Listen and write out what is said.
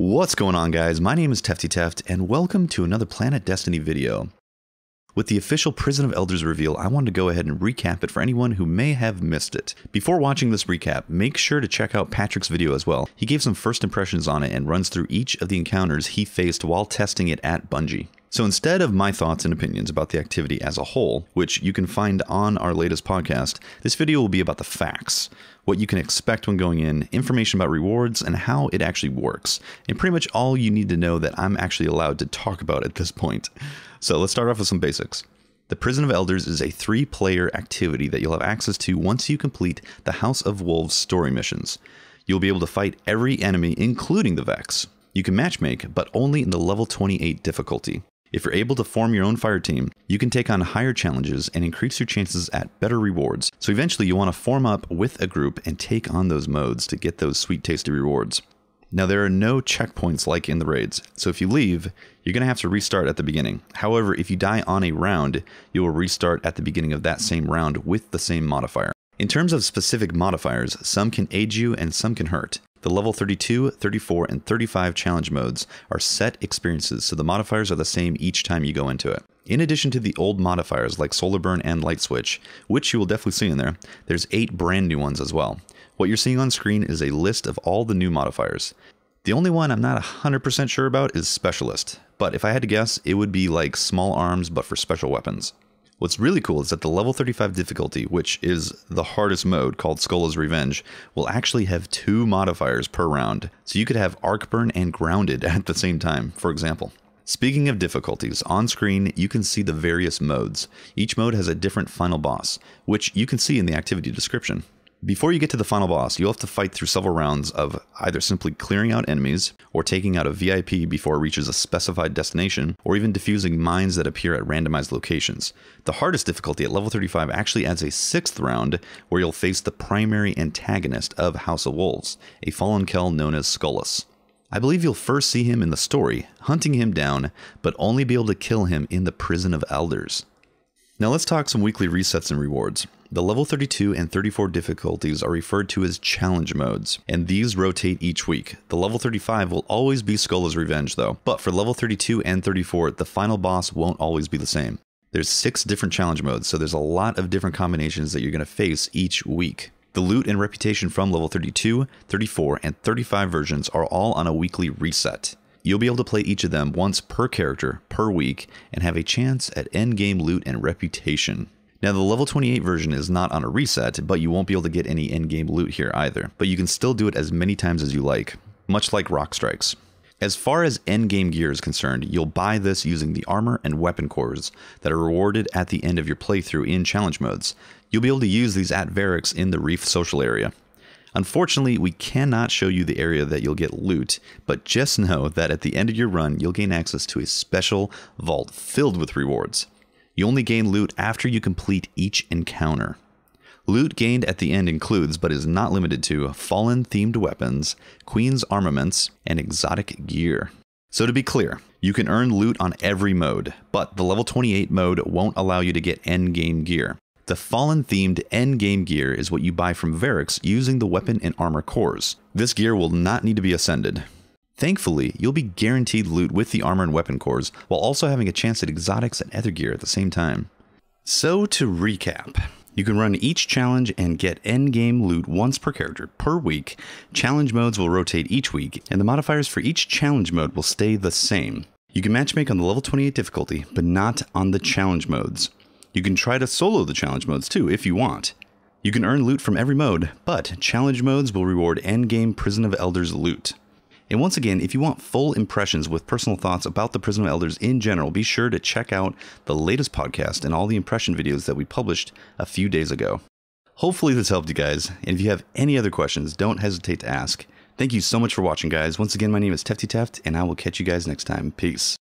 What's going on, guys? My name is TeftyTeft, and welcome to another Planet Destiny video. With the official Prison of Elders reveal, I wanted to go ahead and recap it for anyone who may have missed it. Before watching this recap, make sure to check out Patrick's video as well. He gave some first impressions on it and runs through each of the encounters he faced while testing it at Bungie. So instead of my thoughts and opinions about the activity as a whole, which you can find on our latest podcast, this video will be about the facts, what you can expect when going in, information about rewards, and how it actually works, and pretty much all you need to know that I'm actually allowed to talk about at this point. So let's start off with some basics. The Prison of Elders is a 3-player activity that you'll have access to once you complete the House of Wolves story missions. You'll be able to fight every enemy, including the Vex. You can matchmake, but only in the level 28 difficulty. If you're able to form your own fire team, you can take on higher challenges and increase your chances at better rewards. So eventually you want to form up with a group and take on those modes to get those sweet tasty rewards. Now there are no checkpoints like in the raids, so if you leave, you're going to have to restart at the beginning. However, if you die on a round, you will restart at the beginning of that same round with the same modifier. In terms of specific modifiers, some can aid you and some can hurt. The level 32, 34, and 35 challenge modes are set experiences, so the modifiers are the same each time you go into it. In addition to the old modifiers like Solar Burn and Light Switch, which you will definitely see in there, there's 8 brand new ones as well. What you're seeing on screen is a list of all the new modifiers. The only one I'm not 100% sure about is Specialist, but if I had to guess, it would be like Small Arms but for special weapons. What's really cool is that the level 35 difficulty, which is the hardest mode called Skola's Revenge, will actually have 2 modifiers per round, so you could have Arc Burn and Grounded at the same time, for example. Speaking of difficulties, on screen you can see the various modes. Each mode has a different final boss, which you can see in the activity description. Before you get to the final boss, you'll have to fight through several rounds of either simply clearing out enemies, or taking out a VIP before it reaches a specified destination, or even defusing mines that appear at randomized locations. The hardest difficulty at level 35 actually adds a 6th round, where you'll face the primary antagonist of House of Wolves, a fallen Kel known as Skolas. I believe you'll first see him in the story, hunting him down, but only be able to kill him in the Prison of Elders. Now let's talk some weekly resets and rewards. The level 32 and 34 difficulties are referred to as challenge modes, and these rotate each week. The level 35 will always be Skola's Revenge though, but for level 32 and 34, the final boss won't always be the same. There's 6 different challenge modes, so there's a lot of different combinations that you're going to face each week. The loot and reputation from level 32, 34, and 35 versions are all on a weekly reset. You'll be able to play each of them once per character, per week, and have a chance at endgame loot and reputation. Now the level 28 version is not on a reset, but you won't be able to get any endgame loot here either, but you can still do it as many times as you like, much like Rock Strikes. As far as endgame gear is concerned, you'll buy this using the armor and weapon cores that are rewarded at the end of your playthrough in challenge modes. You'll be able to use these at Variks in the Reef social area. Unfortunately, we cannot show you the area that you'll get loot, but just know that at the end of your run, you'll gain access to a special vault filled with rewards. You only gain loot after you complete each encounter. Loot gained at the end includes, but is not limited to, Fallen-themed weapons, Queen's armaments, and exotic gear. So to be clear, you can earn loot on every mode, but the level 28 mode won't allow you to get endgame gear. The Fallen-themed endgame gear is what you buy from Variks using the weapon and armor cores. This gear will not need to be ascended. Thankfully, you'll be guaranteed loot with the armor and weapon cores, while also having a chance at exotics and other gear at the same time. So to recap, you can run each challenge and get endgame loot once per character per week. Challenge modes will rotate each week, and the modifiers for each challenge mode will stay the same. You can matchmake on the level 28 difficulty, but not on the challenge modes. You can try to solo the challenge modes too if you want. You can earn loot from every mode, but challenge modes will reward endgame Prison of Elders loot. And once again, if you want full impressions with personal thoughts about the Prison of Elders in general, be sure to check out the latest podcast and all the impression videos that we published a few days ago. Hopefully this helped you guys, and if you have any other questions, don't hesitate to ask. Thank you so much for watching, guys. Once again, my name is TeftyTeft, and I will catch you guys next time. Peace.